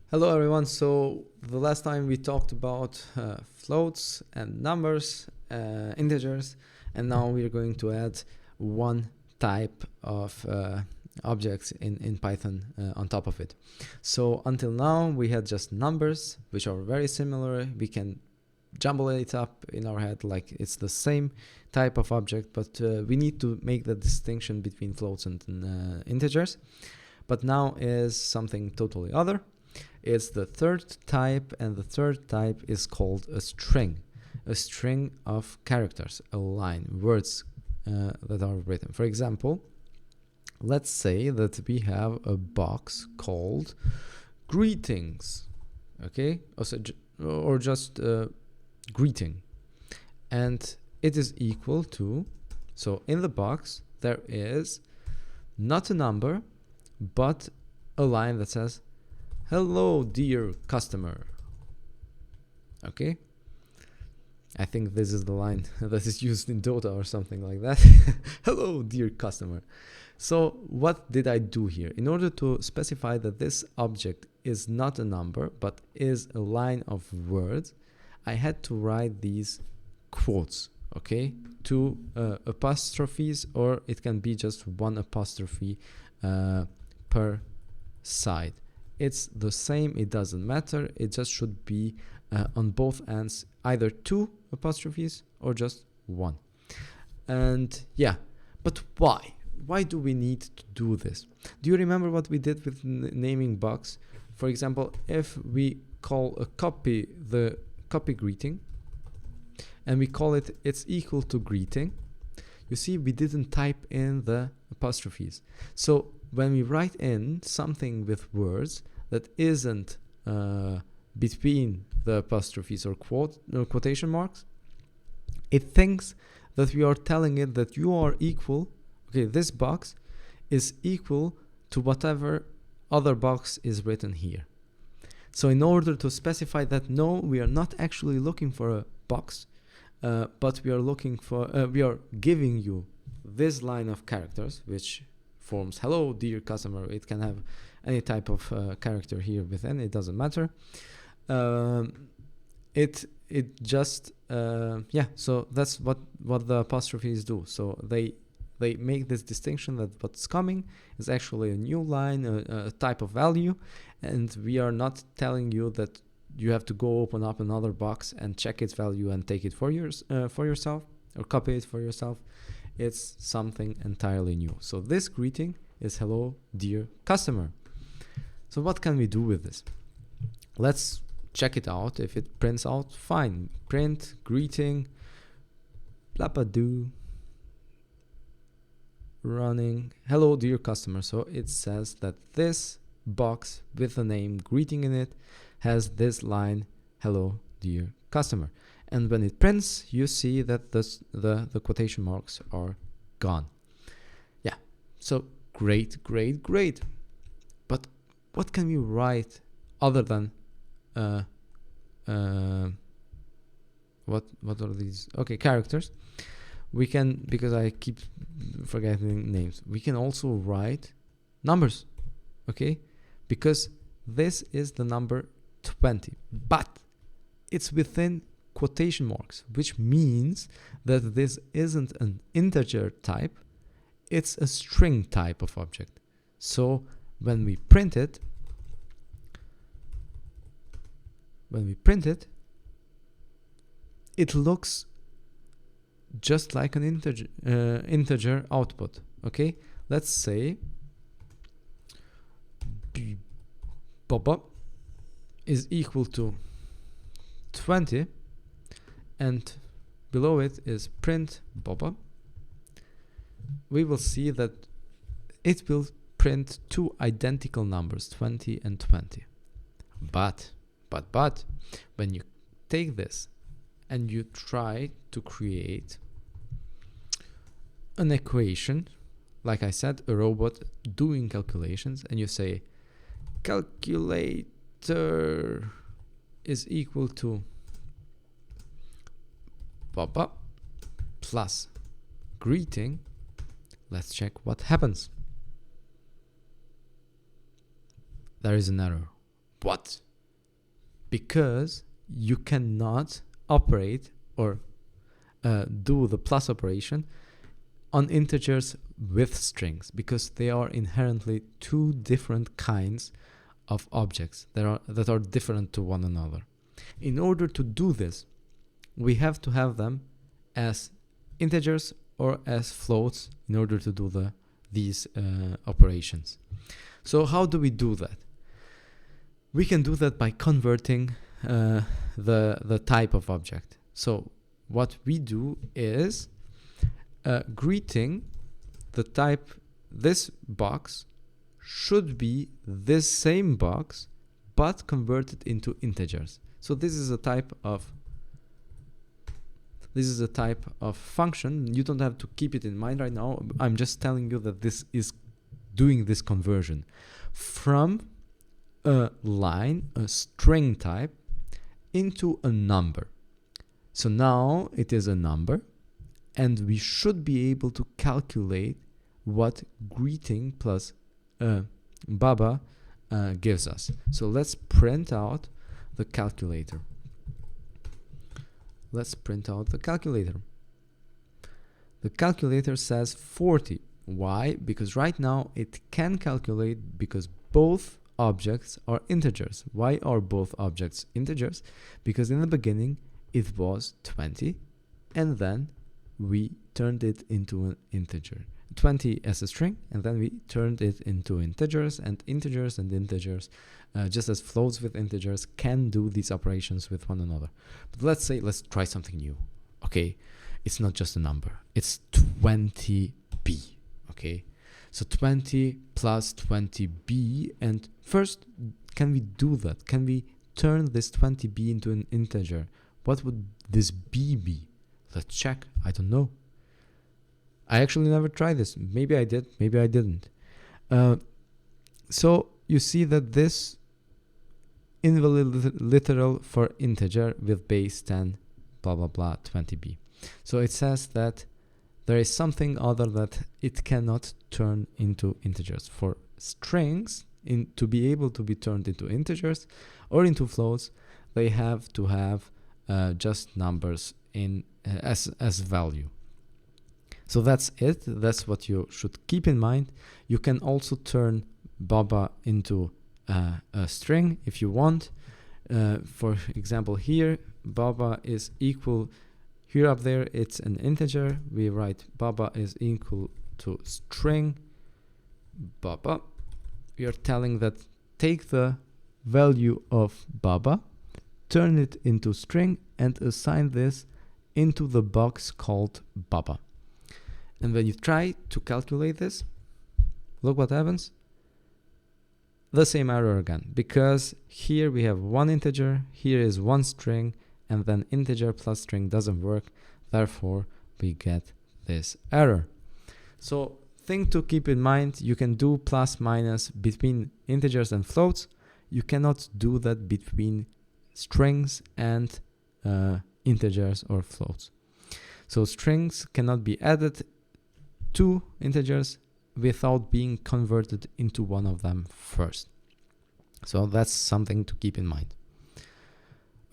Hello everyone. So the last time we talked about floats and numbers, integers, and now we're going to add one type of objects in Python on top of it. So until now we had just numbers, which are very similar. We can jumble it up in our head like it's the same type of object, but we need to make the distinction between floats and integers. But now is something totally other. It's the third type, and the third type is called a string of characters, a line, words that are written. For example, let's say that we have a box called greetings, okay, or just greeting, and it is equal to, so in the box there is not a number but a line that says hello dear customer. Okay, I think this is the line that is used in Dota or something like that. Hello dear customer. So what did I do here? In order to specify that this object is not a number but is a line of words, I had to write these quotes, okay, two apostrophes, or it can be just one apostrophe per side. It's the same, it doesn't matter, it just should be on both ends, either two apostrophes or just one. And yeah, but why? Why do we need to do this? Do you remember what we did with naming box? For example, if we call a copy the copy greeting and we call it it's equal to greeting, you see we didn't type in the apostrophes. So when we write in something with words that isn't between the apostrophes or quotation marks, it thinks that we are telling it that you are equal, okay, this box is equal to whatever other box is written here. So in order to specify that no, we are not actually looking for a box, but we are looking for, we are giving you this line of characters, which forms hello dear customer. It can have any type of character here within, it doesn't matter. It just so that's what the apostrophes do. So they make this distinction that what's coming is actually a new line, a type of value, and we are not telling you that you have to go open up another box and check its value and take it for yourself or copy it for yourself. It's something entirely new. So this greeting is hello dear customer. So what can we do with this? Let's check it out. If it prints out, fine. Print greeting blabadoo running hello dear customer. So it says that this box with the name greeting in it has this line hello dear customer. And when it prints, you see that the quotation marks are gone. Yeah, so great. But what can we write other than what are these? Okay, characters. We can, because I keep forgetting names, we can also write numbers, okay? Because this is the number 20, but it's within quotation marks, which means that this isn't an integer type, it's a string type of object. So when we print it, it looks just like an integer output. Okay, let's say Boba is equal to 20, and below it is print Boba. We will see that it will print two identical numbers, 20 and 20. But when you take this and you try to create an equation, like I said, a robot doing calculations, and you say calculator is equal to Boba plus greeting, let's check what happens. There is an error. What? Because you cannot operate or do the plus operation on integers with strings, because they are inherently two different kinds of objects that are different to one another. In order to do this, we have to have them as integers or as floats in order to do these operations. So how do we do that? We can do that by converting the type of object. So what we do is greeting the type, this box should be this same box but converted into integers. So this is a type of function. You don't have to keep it in mind right now. I'm just telling you that this is doing this conversion from a line, a string type, into a number. So now it is a number, and we should be able to calculate what greeting plus Baba gives us. So let's print out the calculator. Let's print out the calculator. The calculator says 40. Why? Because right now it can calculate because both objects are integers. Why are both objects integers? Because in the beginning it was 20 and then we turned it into an integer. 20 as a string, and then we turned it into integers, and integers and integers, just as floats with integers, can do these operations with one another. But let's try something new. Okay, it's not just a number, it's 20b. Okay, so 20 plus 20b, and first, can we do that? Can we turn this 20b into an integer? What would this b be? Let's check. I don't know. I actually never tried this. Maybe I did, maybe I didn't. So you see that this invalid literal for integer with base 10 blah blah blah 20b. So it says that there is something other that it cannot turn into integers. For strings to be able to be turned into integers or into floats, they have to have just numbers in as value. So that's it. That's what you should keep in mind. You can also turn Baba into a string if you want. For example, here Baba is equal, here up there it's an integer. We write Baba is equal to string Baba. We are telling that take the value of Baba, turn it into string, and assign this into the box called Baba. And when you try to calculate this, look what happens. The same error again, because here we have one integer, here is one string, and then integer plus string doesn't work. Therefore, we get this error. So thing to keep in mind, you can do plus minus between integers and floats. You cannot do that between strings and integers or floats. So strings cannot be added to integers without being converted into one of them first. So that's something to keep in mind.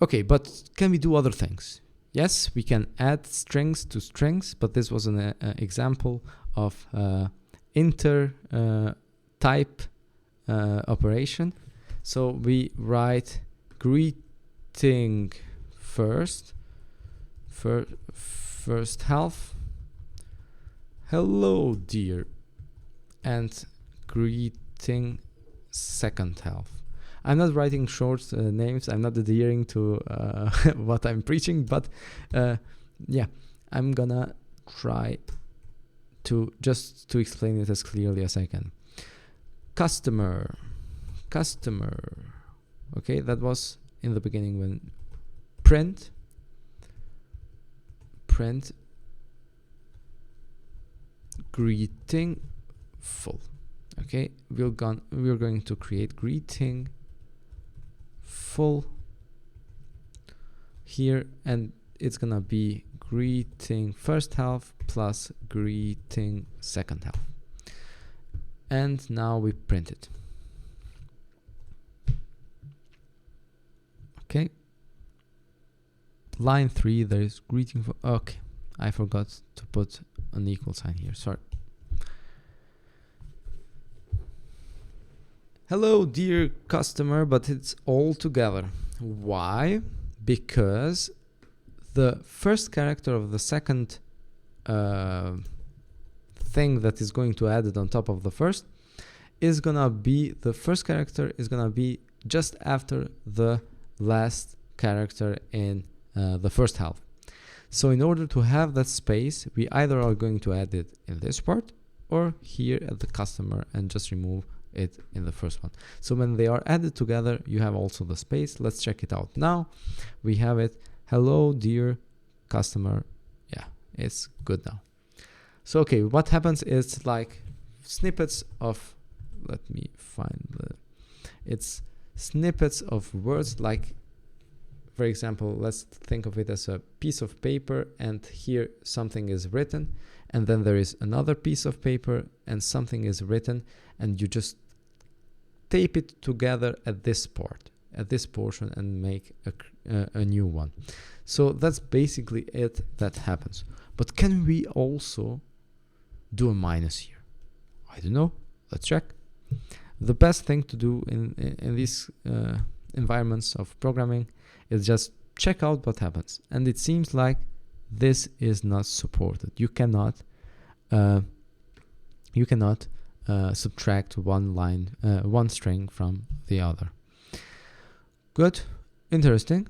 Okay, but can we do other things? Yes, we can add strings to strings, but this was an example of inter type operation. So we write greeting first half, hello dear, and greeting second half. I'm not writing short names. I'm not adhering to what I'm preaching, but yeah, I'm gonna try to just to explain it as clearly as I can. Customer. Okay, that was in the beginning when print greeting full. Okay, we're going to create greeting full here, and it's gonna be greeting first half plus greeting second half, and now we print it. line 3 there is greeting for, okay, I forgot to put an equal sign here, sorry. Hello dear customer, but it's all together. Why? Because the first character of the second thing that is going to add it on top of the first is gonna be, the first character is gonna be just after the last character in the first half. So in order to have that space, we either are going to add it in this part or here at the customer and just remove it in the first one. So when they are added together, you have also the space. Let's check it out now. We have it, hello dear customer. Yeah, it's good now. So okay, what happens is like snippets of, let me find the, it's snippets of words, like for example, let's think of it as a piece of paper, and here something is written, and then there is another piece of paper and something is written, and you just tape it together at this part, at this portion, and make a new one. So that's basically it that happens. But can we also do a minus here? I don't know. Let's check. The best thing to do in these environments of programming is just check out what happens. And it seems like this is not supported. You cannot subtract one string from the other. Good, interesting.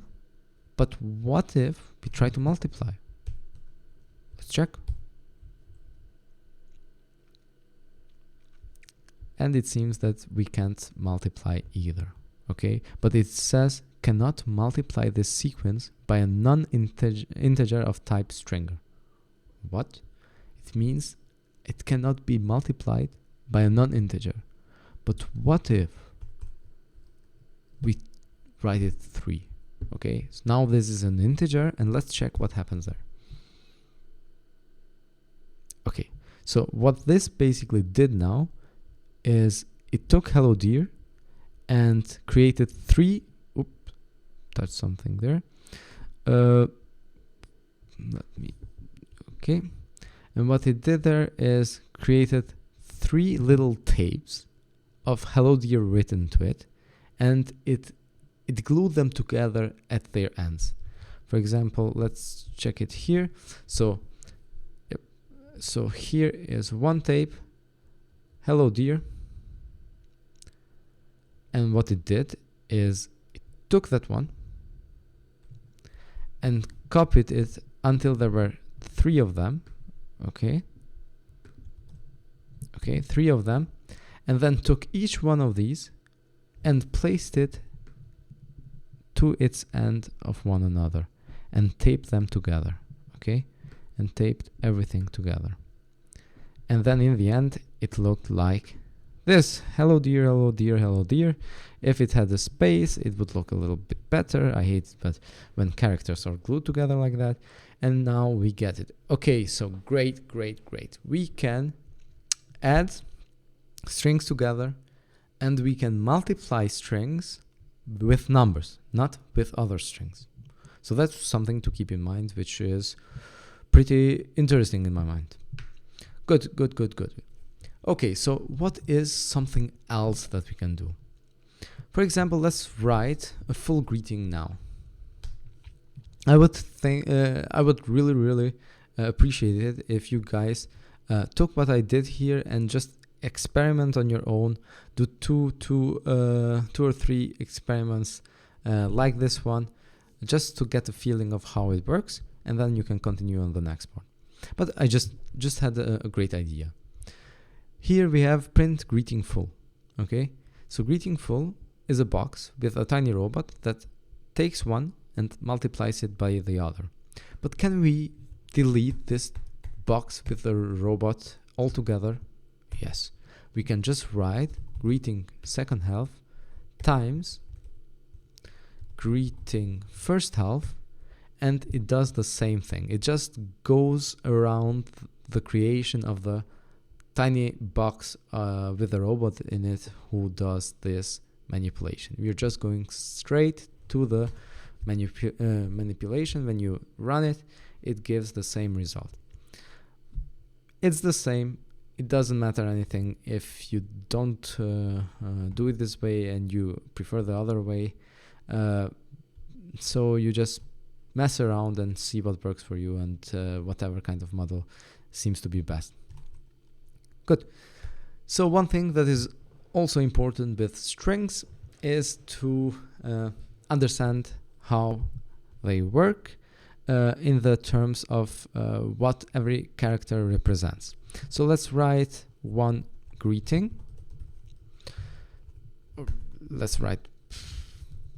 But what if we try to multiply? Let's check. And it seems that we can't multiply either. Okay, but it says cannot multiply this sequence by a non-integer of type stringer. What? It means it cannot be multiplied by a non-integer. But what if we write it 3? Okay, so now this is an integer, and let's check what happens there. Okay, so what this basically did now is it took hello dear and created 3, oops, touch something there. Let me, okay. And what it did there is created 3 little tapes of hello dear written to it, and it glued them together at their ends. For example, let's check it here. So, yep. So here is one tape, hello dear. And what it did is it took that one and copied it until there were 3 of them. Okay. Okay, 3 of them. And then took each one of these and placed it to its end of one another and taped them together. Okay. And taped everything together. And then in the end, it looked like this. Hello dear, hello dear, hello dear. If it had a space, it would look a little bit better. I hate it, but when characters are glued together like that. And now we get it. Okay, so great, great, great. We can add strings together, and we can multiply strings with numbers, not with other strings. So that's something to keep in mind, which is pretty interesting in my mind. Good, good, good, good. Okay, so what is something else that we can do? For example, let's write a full greeting now. I would really appreciate it if you guys took what I did here and just experiment on your own. Do two or three experiments like this one, just to get a feeling of how it works, and then you can continue on the next part. But I just had a great idea. Here we have print greeting full. Okay, so greeting full is a box with a tiny robot that takes one and multiplies it by the other. But can we delete this box with the robot altogether? Yes, we can just write greeting second half times greeting first half, and it does the same thing. It just goes around the creation of the tiny box with a robot in it who does this manipulation. We're just going straight to the manipulation, when you run it, it gives the same result. It's the same. It doesn't matter anything if you don't do it this way and you prefer the other way. So you just mess around and see what works for you, and whatever kind of model seems to be best. Good. So one thing that is also important with strings is to understand how they work in the terms of what every character represents. So let's write one greeting. Let's write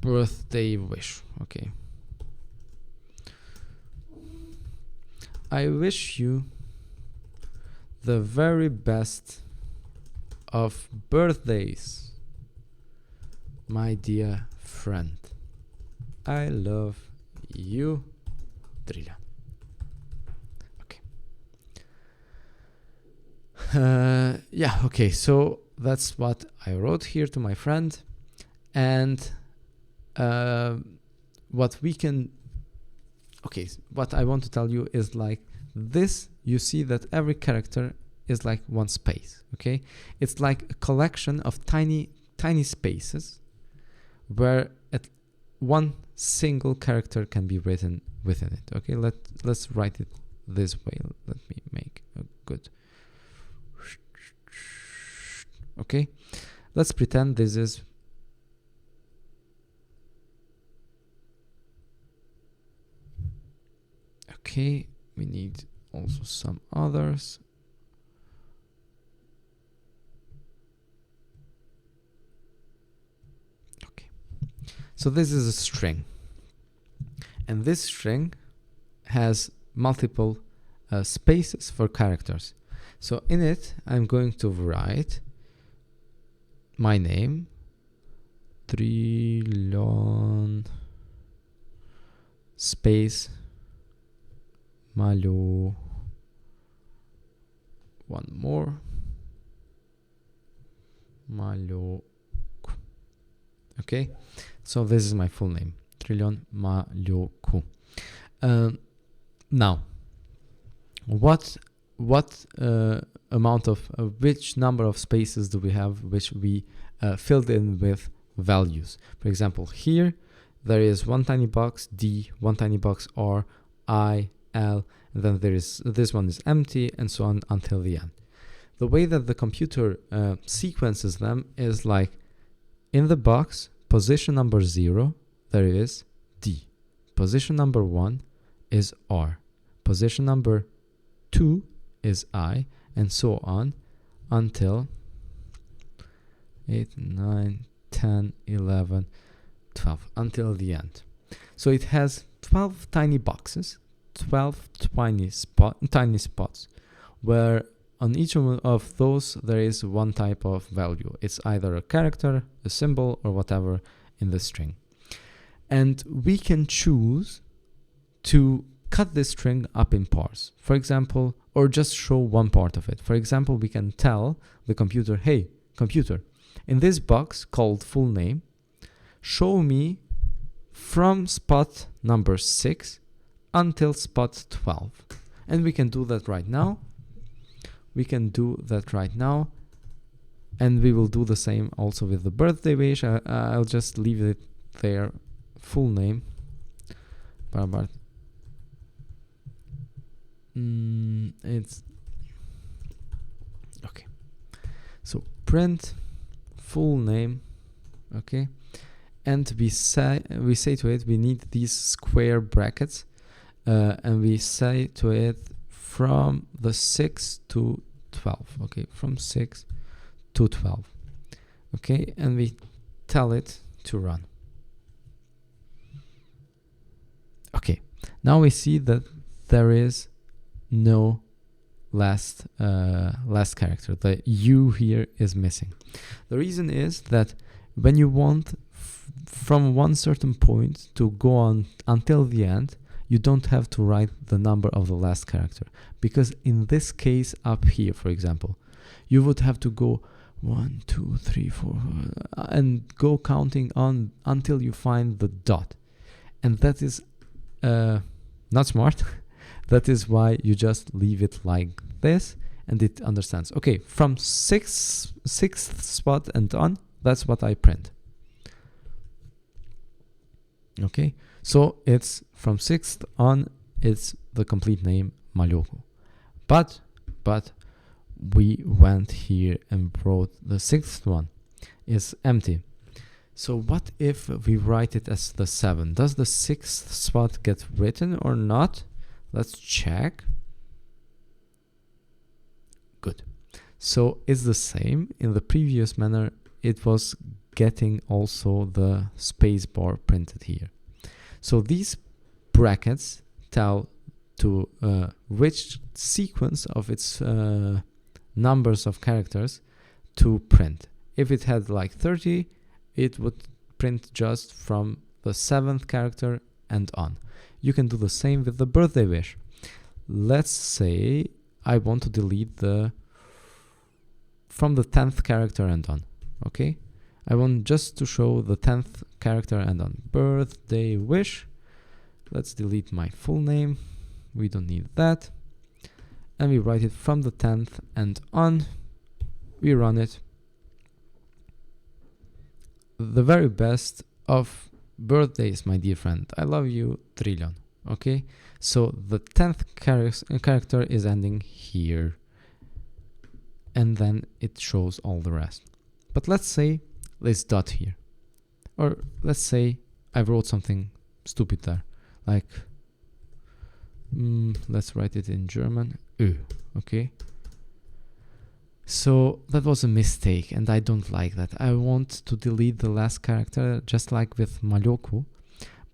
birthday wish. Okay. I wish you the very best of birthdays, my dear friend. I love you, Trillion. Okay. Yeah, okay, so that's what I wrote here to my friend. And what I want to tell you is like this. You see that every character is like one space, okay? It's like a collection of tiny spaces where one single character can be written within it, okay? Let's write it this way. Let me make a good... Okay, let's pretend this is... Okay, we need also some others. Okay, so this is a string, and this string has multiple spaces for characters. So in it, I'm going to write my name, Trillion space Malo, one more, Malo. Okay, so this is my full name, Trillion Malioku. Now, what amount of which number of spaces do we have which we filled in with values? For example, here there is one tiny box D, one tiny box R, I, L, and then there is this one is empty, and so on until the end. The way that the computer sequences them is like in the box, position number 0, there is D. Position number 1 is R. Position number 2 is I, and so on until 8, 9, 10, 11, 12, until the end. So it has 12 tiny boxes, 12 tiny spots, where on each of those there is one type of value. It's either a character, a symbol, or whatever in the string. And we can choose to cut this string up in parts, for example, or just show one part of it. For example, we can tell the computer, hey, computer, in this box called full name, show me from spot number 6 until spot 12. And we can do that right now. And we will do the same also with the birthday wish. I'll just leave it there, full name. Barbart. It's okay. So print full name, okay, and we say to it we need these square brackets, and we say to it from the 6 to 12, okay, from 6 to 12, okay, and we tell it to run. Okay, now we see that there is no last character. The U here is missing. The reason is that when you want from one certain point to go on until the end, you don't have to write the number of the last character, because in this case up here, for example, you would have to go 1, 2, 3, 4 and go counting on until you find the dot. and that is not smart. That is why you just leave it like this, and it understands. Okay, from sixth spot and on, that's what I print. Okay, so it's from 6th on, it's the complete name Malyoku. But we went here and wrote the 6th one is empty. So what if we write it as the 7? Does the 6th spot get written or not? Let's check. Good. So it's the same. In the previous manner, it was getting also the space bar printed here. So these brackets tell to which sequence of its numbers of characters to print. If it had like 30, it would print just from the 7th character and on. You can do the same with the birthday wish. Let's say I want to delete from the 10th character and on. Okay, I want just to show the 10th character and on. Birthday wish. Let's delete my full name. We don't need that. And we write it from the 10th and on. We run it. The very best of birthdays, my dear friend. I love you, Trillion. Okay, so the 10th character is ending here, and then it shows all the rest. But let's say this dot here, or let's say I wrote something stupid there, like let's write it in German. Okay, so that was a mistake, and I don't like that. I want to delete the last character, just like with Malyoku.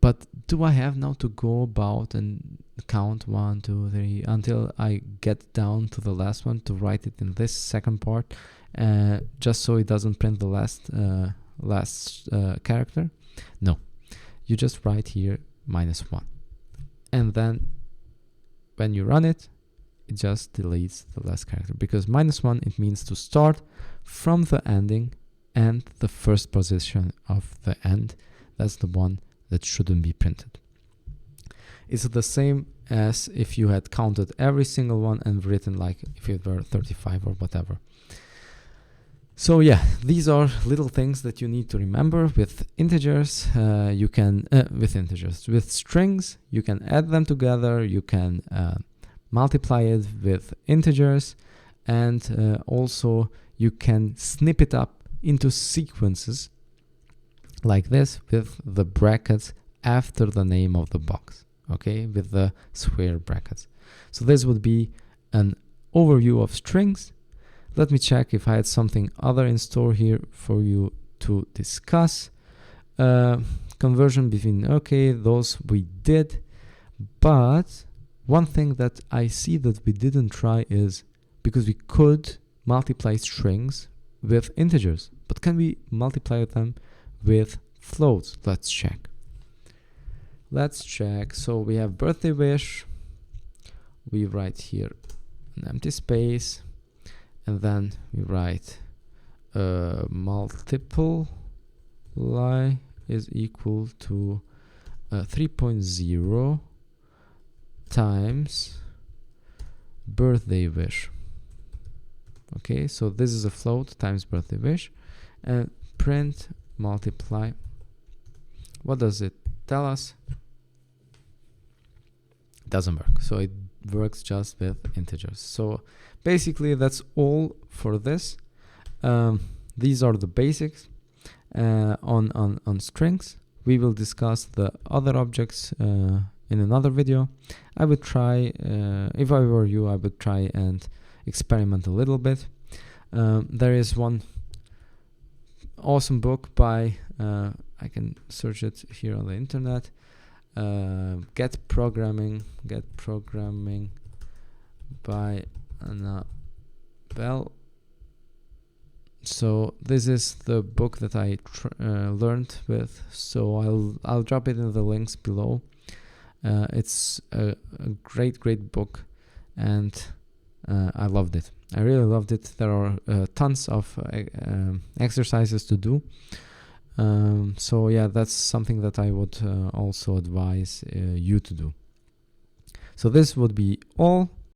But do I have now to go about and count 1, 2, 3 until I get down to the last one to write it in this second part, just so it doesn't print the last character? No, you just write here -1, and then when you run it, it just deletes the last character, because -1, it means to start from the ending and the first position of the end. That's the one that shouldn't be printed. It's the same as if you had counted every single one and written like if it were 35 or whatever. So yeah, these are little things that you need to remember with integers. With strings, you can add them together, you can multiply it with integers, and also you can snip it up into sequences like this with the brackets after the name of the box, okay, with the square brackets. So this would be an overview of strings. Let me check if I had something other in store here for you to discuss. Conversion between, okay, those we did, but one thing that I see that we didn't try is, because we could multiply strings with integers, but can we multiply them with floats? Let's check. So we have birthday wish. We write here an empty space, and then we write multiply is equal to 3.0 times birthday wish. Okay, so this is a float times birthday wish, and print multiply. What does it tell us? It doesn't work, so it works just with integers. So basically that's all for this. These are the basics on strings. We will discuss the other objects in another video. I would try, if I were you, I would try and experiment a little bit. There is one awesome book by, I can search it here on the internet, Get Programming by Anna Bell. So this is the book that I learned with, so I'll drop it in the links below. It's a great book, and I loved it. I really loved it. There are tons of exercises to do. So yeah, that's something that I would also advise you to do. So this would be all.